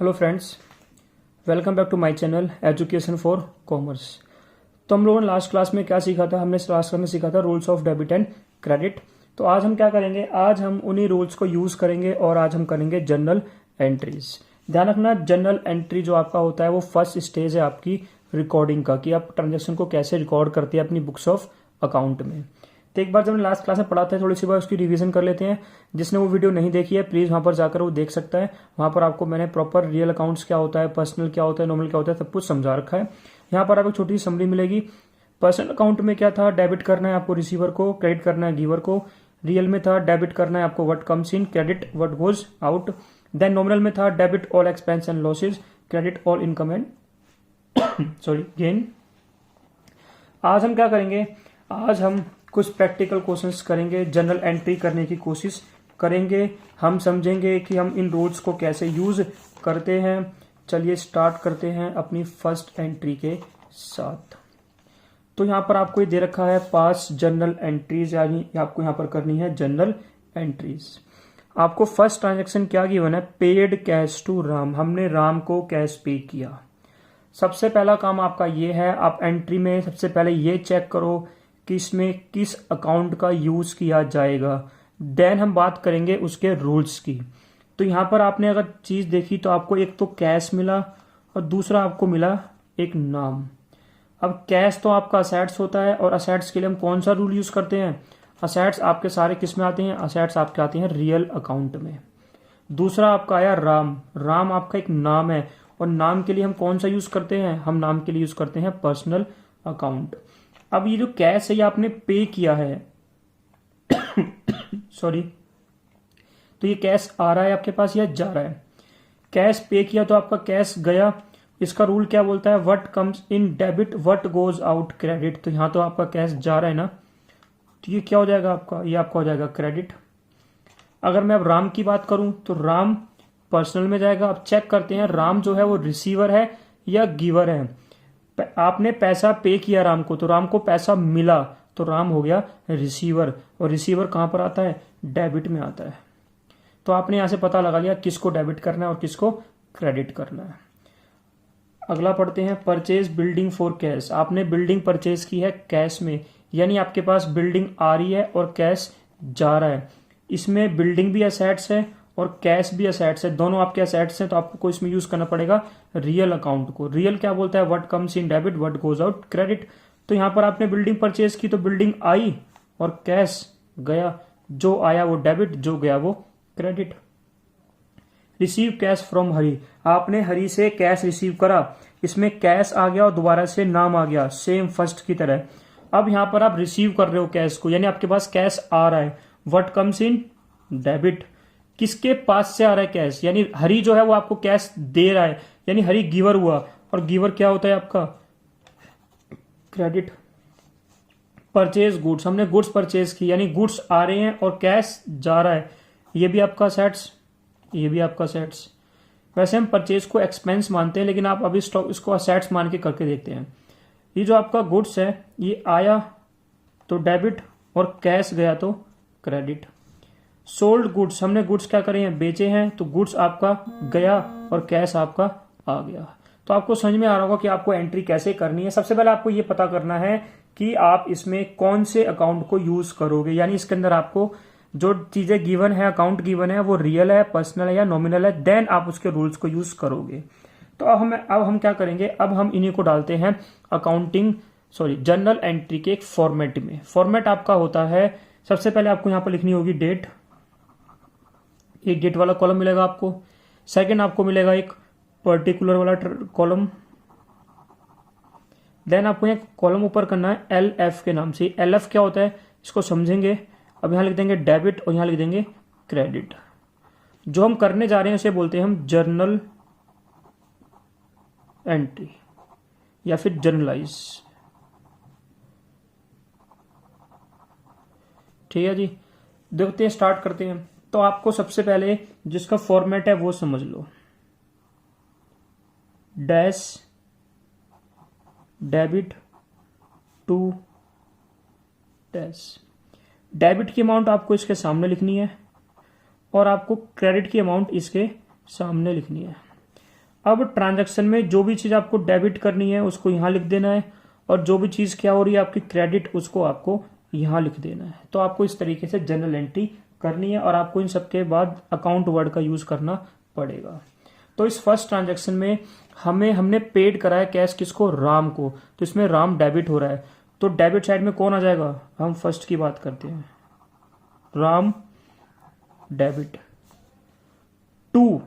Hello friends, welcome back to my channel education for commerce. तो हम लोगों ने लास्ट क्लास में क्या सीखा था? हमने लास्ट क्लास में सीखा था rules of debit and credit. तो आज हम क्या करेंगे? आज हम उन्हीं रूल्स को यूज करेंगे और आज हम करेंगे जर्नल एंट्रीज। ध्यान रखना, जर्नल एंट्री जो आपका होता है वो फर्स्ट स्टेज है आपकी रिकॉर्डिंग का, कि आप ट्रांजेक्शन को कैसे रिकॉर्ड करते हैं अपनी बुक्स ऑफ अकाउंट में। तो एक बार जब हमने लास्ट क्लास में पढ़ा था, थोड़ी सी बार उसकी रिवीजन कर लेते हैं। जिसने वो वीडियो नहीं देखी है प्लीज वहां पर जाकर वो देख सकता है। वहां पर आपको मैंने प्रॉपर रियल अकाउंट्स क्या होता है, पर्सनल क्या होता है, नॉमिनल क्या होता है, सब कुछ समझा रखा है। यहाँ पर आपको छोटी सी समरी मिलेगी। पर्सनल अकाउंट में क्या था? डेबिट करना है आपको रिसीवर को, क्रेडिट करना है गिवर को। रियल में था डेबिट करना है आपको what comes in, credit what goes out. Then nominal में था debit all expense and losses, credit all income and sorry gain. आज हम क्या करेंगे? आज हम कुछ प्रैक्टिकल क्वेश्चंस करेंगे, जनरल एंट्री करने की कोशिश करेंगे। हम समझेंगे कि हम इन रूल्स को कैसे यूज करते हैं। चलिए स्टार्ट करते हैं अपनी फर्स्ट एंट्री के साथ। तो यहाँ पर आपको ये दे रखा है 5 जनरल एंट्रीज, यानी आपको यहाँ पर करनी है जनरल एंट्रीज। आपको फर्स्ट ट्रांजेक्शन क्या गिवन है? Paid cash to Ram. हमने राम को कैश पे किया। सबसे पहला काम आपका ये है, आप एंट्री में सबसे पहले ये चेक करो कि इसमें किस अकाउंट का यूज किया जाएगा। देन हम बात करेंगे उसके रूल्स की। तो यहां पर आपने अगर चीज देखी तो आपको एक तो कैश मिला और दूसरा आपको मिला एक नाम। अब कैश तो आपका असेट्स होता है और असेट्स के लिए हम कौन सा रूल यूज करते हैं? असेट्स आपके सारे किस में आते हैं? असेट्स आपके आते हैं रियल अकाउंट में। दूसरा आपका आया राम। राम आपका एक नाम है और नाम के लिए हम कौन सा यूज करते हैं? हम नाम के लिए यूज करते हैं पर्सनल अकाउंट। अब ये जो कैश है ये आपने पे किया है सॉरी, तो ये कैश आ रहा है आपके पास या जा रहा है? कैश पे किया तो आपका कैश गया। इसका रूल क्या बोलता है? What comes in debit what goes out credit. तो यहां तो आपका कैश जा रहा है ना, तो ये क्या हो जाएगा आपका? ये आपका हो जाएगा क्रेडिट। अगर मैं अब राम की बात करूं तो राम पर्सनल में जाएगा। अब चेक करते हैं राम जो है वो रिसीवर है या गिवर है। आपने पैसा पे किया राम को, तो राम को पैसा मिला, तो राम हो गया रिसीवर। और रिसीवर कहां पर आता है? डेबिट में आता है। तो आपने यहां से पता लगा लिया किसको डेबिट करना है और किसको क्रेडिट करना है। अगला पढ़ते हैं परचेज बिल्डिंग फॉर कैश। आपने बिल्डिंग परचेज की है कैश में, यानी आपके पास बिल्डिंग आ रही है और कैश जा रहा है। इसमें बिल्डिंग भी असेट्स है और कैश भी असेट्स है, दोनों आपके असेट्स हैं। तो आपको इसमें यूज करना पड़ेगा रियल अकाउंट को। रियल क्या बोलता है? What comes in debit what goes out credit. तो यहां पर आपने बिल्डिंग परचेज की तो बिल्डिंग आई और कैश गया। जो आया वो डेबिट, जो गया वो क्रेडिट। रिसीव कैश फ्रॉम हरी। आपने हरी से कैश रिसीव करा, इसमें कैश आ गया और दोबारा से नाम आ गया, सेम फर्स्ट की तरह। अब यहां पर आप रिसीव कर रहे हो कैश को, यानी आपके पास कैश आ रहा है। What comes in debit. किसके पास से आ रहा है कैश? यानी हरी जो है वो आपको कैश दे रहा है, यानी हरी गिवर हुआ। और गिवर क्या होता है आपका? क्रेडिट। Purchase goods. हमने गुड्स परचेज की, यानी गुड्स आ रहे हैं और कैश जा रहा है। ये भी आपका सेट्स, ये भी आपका सेट्स। वैसे हम परचेज को एक्सपेंस मानते हैं, लेकिन आप अभी स्टॉक इसको असेट्स मान के करके देखते हैं। ये जो आपका गुड्स है ये आया तो डेबिट और कैश गया तो क्रेडिट। Sold goods. हमने गुड्स क्या करे हैं? बेचे हैं, तो गुड्स आपका गया और कैश आपका आ गया। तो आपको समझ में आ रहा होगा कि आपको एंट्री कैसे करनी है। सबसे पहले आपको ये पता करना है कि आप इसमें कौन से अकाउंट को यूज करोगे, यानी इसके अंदर आपको जो चीजें गिवन है, अकाउंट गिवन है, वो रियल है, पर्सनल है या नॉमिनल है, देन आप उसके रूल्स को यूज करोगे। तो अब हम क्या करेंगे? अब हम इन्हीं को डालते हैं जर्नल एंट्री के एक फॉर्मेट में। फॉर्मेट आपका होता है, सबसे पहले आपको यहां पर लिखनी होगी डेट। एक डेट वाला कॉलम मिलेगा आपको। सेकंड आपको मिलेगा एक पर्टिकुलर वाला कॉलम। देन आपको एक कॉलम ऊपर करना है LF के नाम से। LF क्या होता है इसको समझेंगे। अब यहां लिख देंगे डेबिट और यहां लिख देंगे क्रेडिट। जो हम करने जा रहे हैं उसे बोलते हैं हम जर्नल एंट्री या फिर जर्नलाइज। ठीक है जी, देखते हैं, स्टार्ट करते हैं। तो आपको सबसे पहले जिसका फॉर्मेट है वो समझ लो। Dash debit to dash. Debit की अमाउंट आपको इसके सामने लिखनी है और आपको क्रेडिट की अमाउंट इसके सामने लिखनी है। अब ट्रांजैक्शन में जो भी चीज आपको डेबिट करनी है उसको यहाँ लिख देना है, और जो भी चीज क्या हो रही है आपकी क्रेडिट, उसको आपको यहाँ लिख देना है। तो आपको इस तरीके से जनरल एंट्री करनी है, और आपको इन सबके बाद अकाउंट वर्ड का यूज करना पड़ेगा। तो इस फर्स्ट ट्रांजैक्शन में हमने पेड करा है कैश किसको, राम को, तो इसमें राम डेबिट हो रहा है, तो डेबिट साइड में कौन आ जाएगा, हम फर्स्ट की बात करते हैं, राम डेबिट। टू,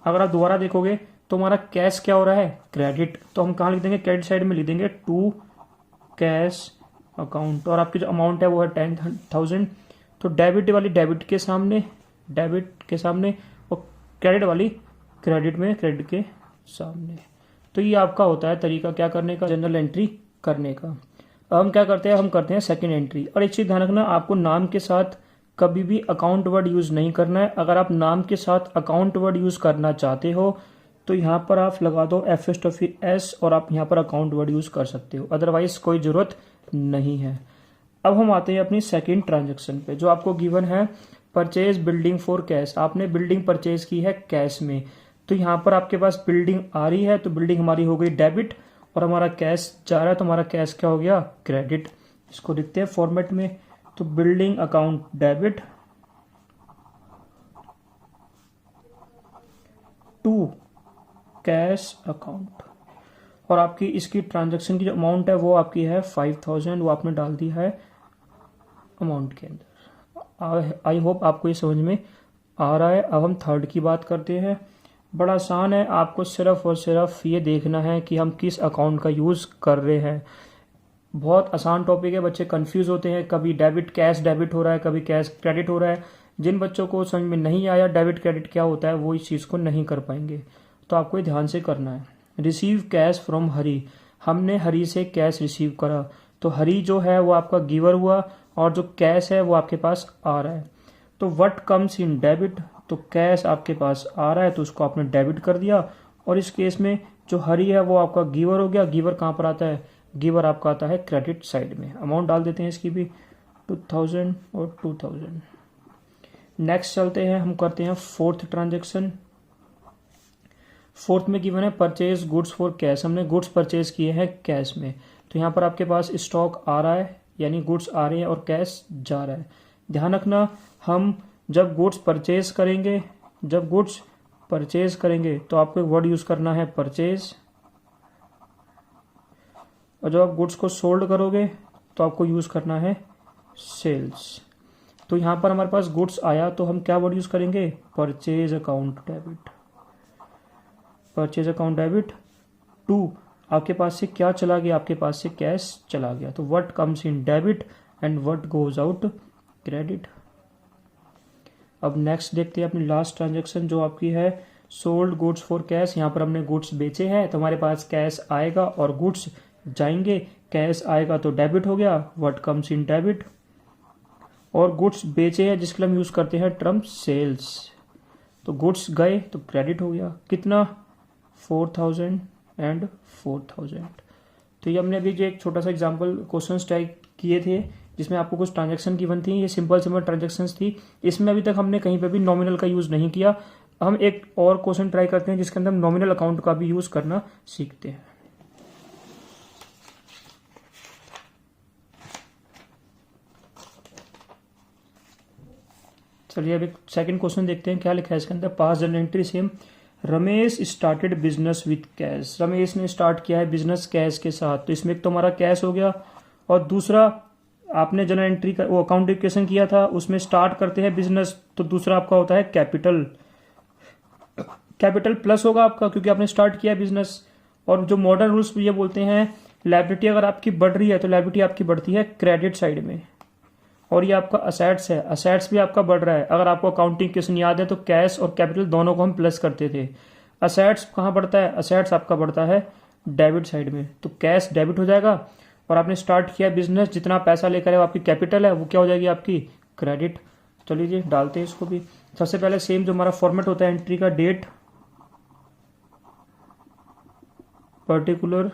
अगर आप दोबारा देखोगे तो हमारा कैश क्या हो रहा है, क्रेडिट, तो हम कहाँ लिख देंगे, क्रेडिट साइड में लिख देंगे टू कैश अकाउंट, और आपकी जो अमाउंट है वो है 10,000। तो डेबिट वाली डेबिट के सामने, और क्रेडिट वाली क्रेडिट में, क्रेडिट के सामने। तो ये आपका होता है तरीका क्या करने का, जनरल एंट्री करने का। अब हम क्या करते हैं, हम करते हैं सेकंड एंट्री। और एक चीज ध्यान रखना, आपको नाम के साथ कभी भी अकाउंट वर्ड यूज नहीं करना है। अगर आप नाम के साथ अकाउंट वर्ड यूज करना चाहते हो तो यहाँ पर आप लगा दो एस और आप यहाँ पर अकाउंट वर्ड यूज कर सकते हो, अदरवाइज कोई जरूरत नहीं है। अब हम आते हैं अपनी सेकंड ट्रांजैक्शन पे, जो आपको गिवन है परचेज बिल्डिंग फॉर कैश। आपने बिल्डिंग परचेज की है कैश में, तो यहाँ पर आपके पास बिल्डिंग आ रही है, तो बिल्डिंग हमारी हो गई डेबिट, और हमारा कैश जा रहा है, तो हमारा कैश क्या हो गया, क्रेडिट। इसको लिखते हैं फॉर्मेट में, तो building account debit to cash account, और आपकी इसकी ट्रांजैक्शन की जो अमाउंट है वो आपकी है 5,000, वो आपने डाल दी है अमाउंट के अंदर। आई होप आपको ये समझ में आ रहा है। अब हम थर्ड की बात करते हैं। बड़ा आसान है, आपको सिर्फ और सिर्फ ये देखना है कि हम किस अकाउंट का यूज़ कर रहे हैं। बहुत आसान टॉपिक है, बच्चे कंफ्यूज होते हैं, कभी डेबिट कैश डेबिट हो रहा है, कभी कैश क्रेडिट हो रहा है। जिन बच्चों को समझ में नहीं आया डेबिट क्रेडिट क्या होता है, वो इस चीज़ को नहीं कर पाएंगे, तो आपको ये ध्यान से करना है। रिसीव कैश फ्रॉम हरी, हमने हरी से कैश रिसीव करा, तो हरी जो है वो आपका गिवर हुआ, और जो कैश है वो आपके पास आ रहा है। तो व्हाट कम्स इन डेबिट, तो कैश आपके पास आ रहा है तो उसको आपने डेबिट कर दिया, और इस केस में जो हरी है वो आपका गिवर हो गया। गिवर कहाँ पर आता है, गिवर आपका आता है क्रेडिट साइड में। अमाउंट डाल देते हैं इसकी भी 2,000 और 2,000। नेक्स्ट चलते हैं, हम करते हैं फोर्थ ट्रांजेक्शन। फोर्थ में गिवन है परचेज गुड्स फॉर कैश, हमने गुड्स परचेज किए हैं कैश में, तो यहाँ पर आपके पास स्टॉक आ रहा है, यानी गुड्स आ रहे हैं और कैश जा रहा है। ध्यान रखना, हम जब गुड्स परचेज करेंगे तो आपको एक वर्ड यूज करना है परचेज, और जब आप गुड्स को सोल्ड करोगे तो आपको यूज करना है सेल्स। तो यहाँ पर हमारे पास गुड्स आया तो हम क्या वर्ड यूज करेंगे, purchase account debit. Purchase account debit to, आपके पास से क्या चला गया, आपके पास से कैश चला गया, तो what comes in debit and what goes out credit. अब नेक्स्ट देखते हैं अपनी लास्ट ट्रांजेक्शन, जो आपकी है सोल्ड गुड्स फॉर कैश। यहाँ पर हमने गुड्स बेचे हैं तो हमारे पास कैश आएगा और गुड्स जाएंगे। कैश आएगा तो डेबिट हो गया, व्हाट कम्स इन डेबिट, और गुड्स बेचे हैं जिसके लिए हम यूज करते हैं टर्म सेल्स, तो गुड्स गए तो क्रेडिट हो गया। कितना, 4,000 एंड 4,000। तो ये हमने अभी जो एक छोटा सा एग्जांपल क्वेश्चन ट्राई किए थे जिसमें आपको कुछ ट्रांजैक्शन गिवन थी, ये सिंपल ट्रांजैक्शंस थी। इसमें अभी तक हमने कहीं पे भी नॉमिनल का यूज नहीं किया। हम एक और क्वेश्चन ट्राई करते हैं जिसके अंदर हम नॉमिनल अकाउंट का भी यूज करना सीखते हैं। चलिए अब एक सेकंड क्वेश्चन देखते हैं क्या लिखा है इसके अंदर। Pass general entry same, Ramesh started business with cash, Ramesh ने स्टार्ट किया है बिजनेस कैश के साथ, तो इसमें एक तो हमारा कैश हो गया, और दूसरा आपने जनरल एंट्री का वो अकाउंट इक्वेशन किया था उसमें स्टार्ट करते हैं बिजनेस, तो दूसरा आपका होता है कैपिटल। कैपिटल प्लस होगा आपका क्योंकि आपने स्टार्ट किया बिजनेस। और जो मॉडर्न रूल्स ये बोलते हैं लायबिलिटी अगर आपकी बढ़ रही है तो लायबिलिटी आपकी बढ़ती है क्रेडिट साइड में, और ये आपका असेट्स है, असेट्स भी आपका बढ़ रहा है। अगर आपको अकाउंटिंग क्वेश्चन याद है तो कैश और कैपिटल दोनों को हम प्लस करते थे। असेट्स कहाँ बढ़ता है, असेट्स आपका बढ़ता है डेबिट साइड में, तो कैश डेबिट हो जाएगा, और आपने स्टार्ट किया बिजनेस, जितना पैसा लेकर है वो आपकी कैपिटल है, वो क्या हो जाएगी आपकी क्रेडिट। चलिए जी डालते हैं इसको भी। सबसे पहले सेम जो हमारा फॉर्मेट होता है एंट्री का, date, particular,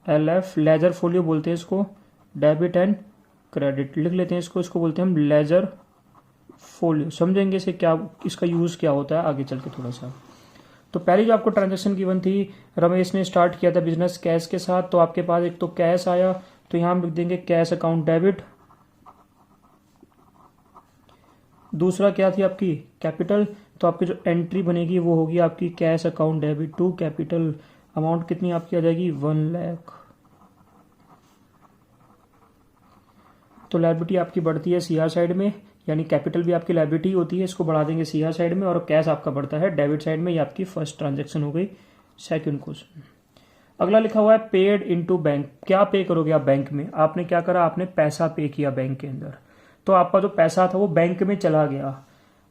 LF, ledger folio बोलते हैं इसको, डेबिट एंड क्रेडिट लिख लेते हैं इसको बोलते हैं हम लेजर फोलियो। समझेंगे इसे क्या, इसका यूज क्या होता है आगे चल के थोड़ा सा। तो पहली जो आपको ट्रांजेक्शन गिवन थी, रमेश ने स्टार्ट किया था बिजनेस कैश के साथ, तो आपके पास एक तो कैश आया, तो यहाँ हम लिख देंगे कैश अकाउंट डेबिट। दूसरा क्या थी आपकी कैपिटल, तो आपकी जो एंट्री बनेगी वो होगी आपकी cash account debit to capital. Amount कितनी आपकी आ जाएगी 1 लाख। तो लायबिलिटी आपकी बढ़ती है सीआर साइड में, यानी कैपिटल भी आपकी लायबिलिटी होती है, इसको बढ़ा देंगे सीआर साइड में, और कैश आपका बढ़ता है डेबिट साइड में। ये आपकी फर्स्ट ट्रांजेक्शन हो गई। सेकंड क्वेश्चन, अगला लिखा हुआ है पेड इनटू बैंक। क्या पे करोगे आप बैंक में? आपने क्या करा, आपने पैसा पे किया बैंक के अंदर, तो आपका जो पैसा था वो बैंक में चला गया।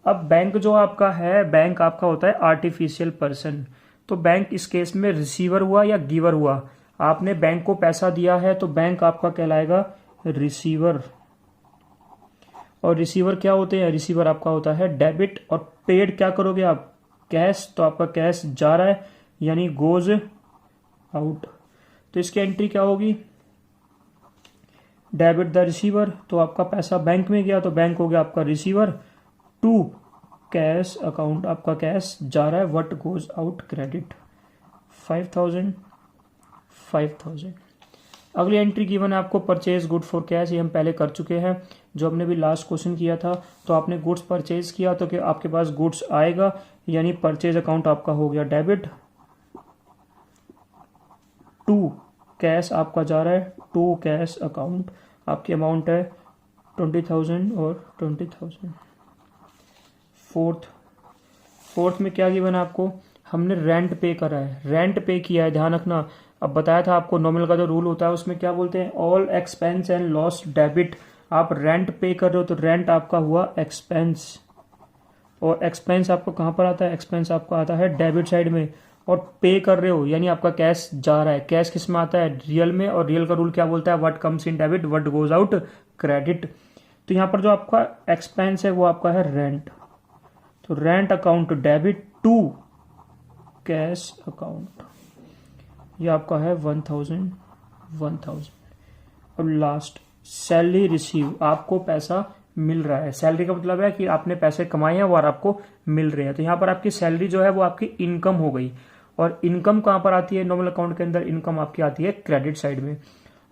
अब बैंक जो आपका है, बैंक आपका होता है आर्टिफिशियल पर्सन, तो बैंक इस केस में रिसीवर हुआ या गिवर हुआ? आपने बैंक को पैसा दिया है तो बैंक आपका कहलाएगा रिसीवर। और रिसीवर क्या होते हैं? रिसीवर आपका होता है डेबिट। और पेड क्या करोगे आप? कैश, तो आपका कैश जा रहा है यानी गोज आउट। तो इसकी एंट्री क्या होगी? डेबिट द रिसीवर, तो आपका पैसा बैंक में गया तो बैंक हो गया आपका रिसीवर, टू कैश अकाउंट, आपका कैश जा रहा है, व्हाट गोज आउट क्रेडिट 5000। अगली एंट्री गिवन है आपको परचेज गुड फॉर कैश, ये हम पहले कर चुके हैं जो हमने भी लास्ट क्वेश्चन किया था। तो आपने गुड्स परचेज किया तो कि आपके पास गुड्स आएगा, यानी परचेज अकाउंट आपका हो गया डेबिट, टू कैश आपका जा रहा है, टू कैश अकाउंट, आपकी अमाउंट है 20,000 और 20,000। फोर्थ में क्या गिवन है आपको? हमने रेंट पे करा है, रेंट पे किया है, ध्यान रखना। अब बताया था आपको नॉमिनल का जो रूल होता है उसमें क्या बोलते हैं, all expense and loss debit. आप रेंट पे कर रहे हो तो रेंट आपका हुआ एक्सपेंस, और एक्सपेंस आपको कहां पर आता है? एक्सपेंस आपका आता है डेबिट साइड में। और पे कर रहे हो यानी आपका कैश जा रहा है, कैश किस में आता है? रियल में। और रियल का रूल क्या बोलता है? What comes in debit what goes out credit. तो यहाँ पर जो आपका एक्सपेंस है वो आपका है रेंट, तो rent account debit to cash account, ये आपका है 1000। और लास्ट सैलरी रिसीव, आपको पैसा मिल रहा है। सैलरी का मतलब है कि आपने पैसे कमाए हैं और आपको मिल रहे हैं, तो यहाँ पर आपकी सैलरी जो है वो आपकी इनकम हो गई। और इनकम कहाँ पर आती है? नॉर्मल अकाउंट के अंदर इनकम आपकी आती है क्रेडिट साइड में।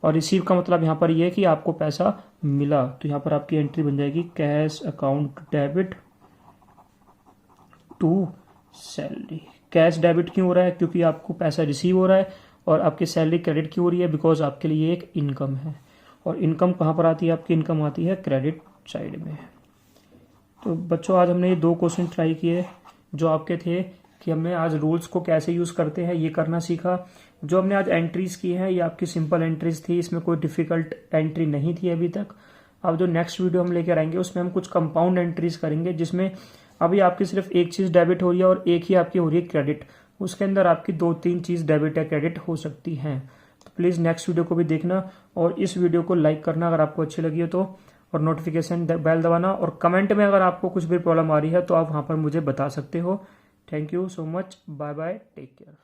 और रिसीव का मतलब यहाँ पर ये है कि आपको पैसा मिला, तो यहाँ पर आपकी एंट्री बन जाएगी cash account debit to salary. Cash debit क्यों हो रहा है? क्योंकि आपको पैसा रिसीव हो रहा है। और आपकी सैलरी क्रेडिट क्यों हो रही है? बिकॉज आपके लिए एक इनकम है। और इनकम कहाँ पर आती है? आपकी इनकम आती है क्रेडिट साइड में। तो बच्चों आज हमने ये 2 क्वेश्चन ट्राई किए जो आपके थे कि हमने आज रूल्स को कैसे यूज करते हैं ये करना सीखा। जो हमने आज एंट्रीज की हैं ये आपकी सिंपल एंट्रीज थी, इसमें कोई डिफिकल्ट एंट्री नहीं थी अभी तक। अब जो नेक्स्ट वीडियो हम लेकर आएंगे उसमें हम कुछ कंपाउंड एंट्रीज करेंगे, जिसमें अभी आपकी सिर्फ एक चीज डेबिट हो रही है और एक ही आपकी हो रही है क्रेडिट। उसके अंदर आपकी 2-3 चीज डेबिट या क्रेडिट हो सकती हैं। तो प्लीज नेक्स्ट वीडियो को भी देखना और इस वीडियो को लाइक करना अगर आपको अच्छी लगी हो तो, और नोटिफिकेशन बेल दबाना। और कमेंट में अगर आपको कुछ भी प्रॉब्लम आ रही है तो आप वहां पर मुझे बता सकते हो। Thank you so much, bye bye, take care.